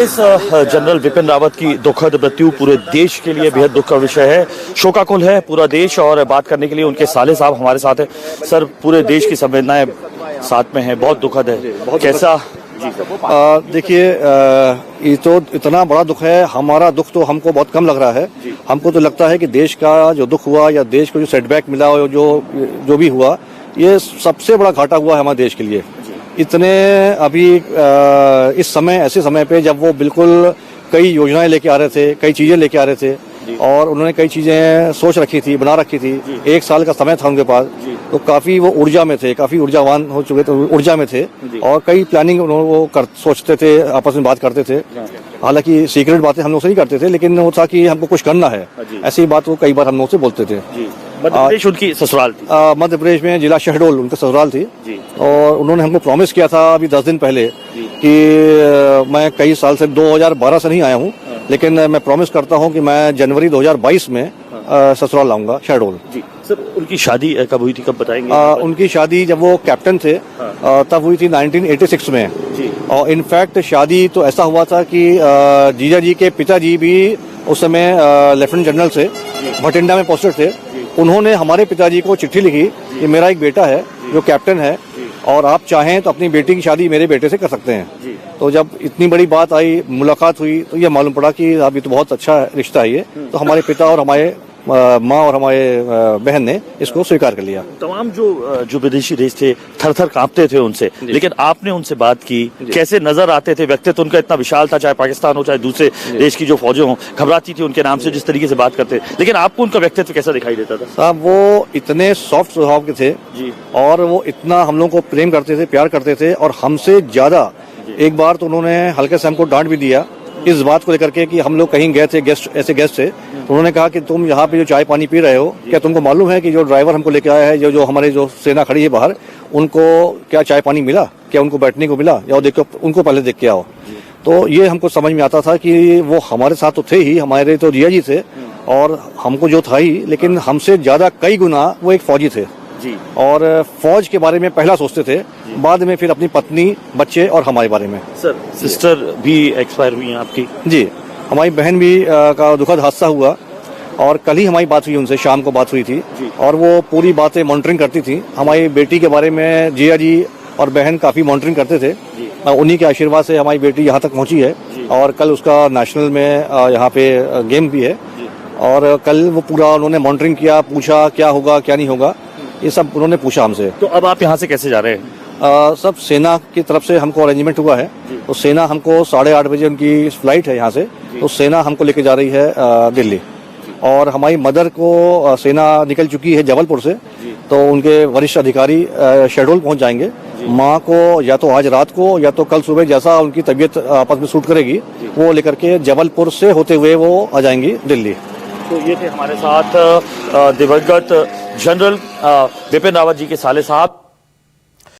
इस जनरल विपिन रावत की दुखद मृत्यु पूरे देश के लिए बेहद दुख का विषय है। शोकाकुल है पूरा देश और बात करने के लिए उनके साले साहब हमारे साथ हैं। सर, पूरे देश की संवेदनाएं साथ में हैं, बहुत दुखद है। बहुत कैसा? देखिए, ये तो इतना बड़ा दुख है। हमारा दुख तो हमको बहुत कम लग रहा है। हमको तो लगता है कि देश का जो दुख हुआ या देश को जो सेटबैक मिला और जो भी हुआ, ये सबसे बड़ा घाटा हुआ है हमारे देश के लिए। इतने अभी इस समय, ऐसे समय पे जब वो बिल्कुल कई योजनाएं लेके आ रहे थे, कई चीजें लेके आ रहे थे और उन्होंने कई चीजें सोच रखी थी, बना रखी थी। एक साल का समय था उनके पास, तो काफी वो ऊर्जा में थे, काफी ऊर्जावान हो चुके थे, ऊर्जा में थे और कई प्लानिंग वो सोचते थे, आपस में बात करते थे। हालांकि सीक्रेट बातें हम लोग से नहीं करते थे, लेकिन वो था कि हमको कुछ करना है, ऐसी बात वो कई बार हम लोग से बोलते थे। मध्य प्रदेश उनकी ससुराल थी। मध्य प्रदेश में जिला शहडोल उनका ससुराल थी और उन्होंने हमको प्रॉमिस किया था अभी 10 दिन पहले कि मैं कई साल से 2012 से नहीं आया हूँ, लेकिन मैं प्रॉमिस करता हूँ कि मैं जनवरी 2022 में ससुराल लाऊंगा शहडोल। सर, उनकी शादी कब हुई थी, कब बताएंगे? उनकी शादी जब वो कैप्टन थे तब हुई थी 1986 में। और इनफैक्ट शादी तो ऐसा हुआ था कि जीजा जी के पिताजी भी उस समय लेफ्टिनेंट जनरल से भटिंडा में पोस्टेड थे। उन्होंने हमारे पिताजी को चिट्ठी लिखी कि मेरा एक बेटा है जो कैप्टन है और आप चाहें तो अपनी बेटी की शादी मेरे बेटे से कर सकते हैं। तो जब इतनी बड़ी बात आई, मुलाकात हुई, तो ये मालूम पड़ा कि अभी तो बहुत अच्छा रिश्ता है ये। तो हमारे पिता और हमारे माँ और हमारे बहन ने इसको स्वीकार कर लिया। तमाम जो विदेशी देश थे थर थर कांपते थे उनसे, लेकिन आपने उनसे बात की, कैसे नजर आते थे? व्यक्तित्व उनका इतना विशाल था, चाहे पाकिस्तान हो चाहे दूसरे देश की जो फौजें हों, घबराती थी उनके नाम से, जिस तरीके से बात करते, लेकिन आपको उनका व्यक्तित्व कैसा दिखाई देता था? साहब, वो इतने सॉफ्ट स्वभाव के थे और वो इतना हम लोगों को प्रेम करते थे, प्यार करते थे और हमसे ज्यादा। एक बार तो उन्होंने हल्के से हमको डांट भी दिया इस बात को लेकर के कि हम लोग कहीं गए थे, ऐसे गेस्ट थे, तो उन्होंने कहा कि तुम यहाँ पे जो चाय पानी पी रहे हो, क्या तुमको मालूम है कि जो ड्राइवर हमको लेके आया है, जो हमारे जो सेना खड़ी है बाहर, उनको क्या चाय पानी मिला, क्या उनको बैठने को मिला, या देखो उनको पहले देख के आओ। तो ये हमको समझ में आता था कि वो हमारे साथ तो थे ही, हमारे तो जिया जी थे और हमको जो था ही, लेकिन हमसे ज्यादा कई गुना वो एक फौजी थे और फौज के बारे में पहला सोचते थे, बाद में फिर अपनी पत्नी, बच्चे और हमारे बारे में। सर, सिस्टर भी एक्सपायर हुई हैं आपकी? जी, हमारी बहन भी का दुखद हादसा हुआ और कल ही हमारी बात हुई उनसे, शाम को बात हुई थी और वो पूरी बातें मॉनिटरिंग करती थी। हमारी बेटी के बारे में जिया जी और बहन काफी मॉनिटरिंग करते थे। उन्हीं के आशीर्वाद से हमारी बेटी यहाँ तक पहुँची है और कल उसका नेशनल में यहाँ पे गेम भी है और कल वो पूरा उन्होंने मॉनिटरिंग किया, पूछा क्या होगा क्या नहीं होगा, ये सब उन्होंने पूछा हमसे। तो अब आप यहाँ से कैसे जा रहे हैं? सब सेना की तरफ से हमको अरेंजमेंट हुआ है, तो सेना हमको 8:30 बजे उनकी फ्लाइट है यहाँ से, तो सेना हमको लेके जा रही है दिल्ली और हमारी मदर को सेना निकल चुकी है जबलपुर से, तो उनके वरिष्ठ अधिकारी शहडोल पहुँच जाएंगे। माँ को या तो आज रात को या तो कल सुबह, जैसा उनकी तबीयत आपस में सूट करेगी, वो लेकर के जबलपुर से होते हुए वो आ जाएंगी दिल्ली। तो ये थे हमारे साथ दिवंगत जनरल विपिन रावत जी के साले साहब।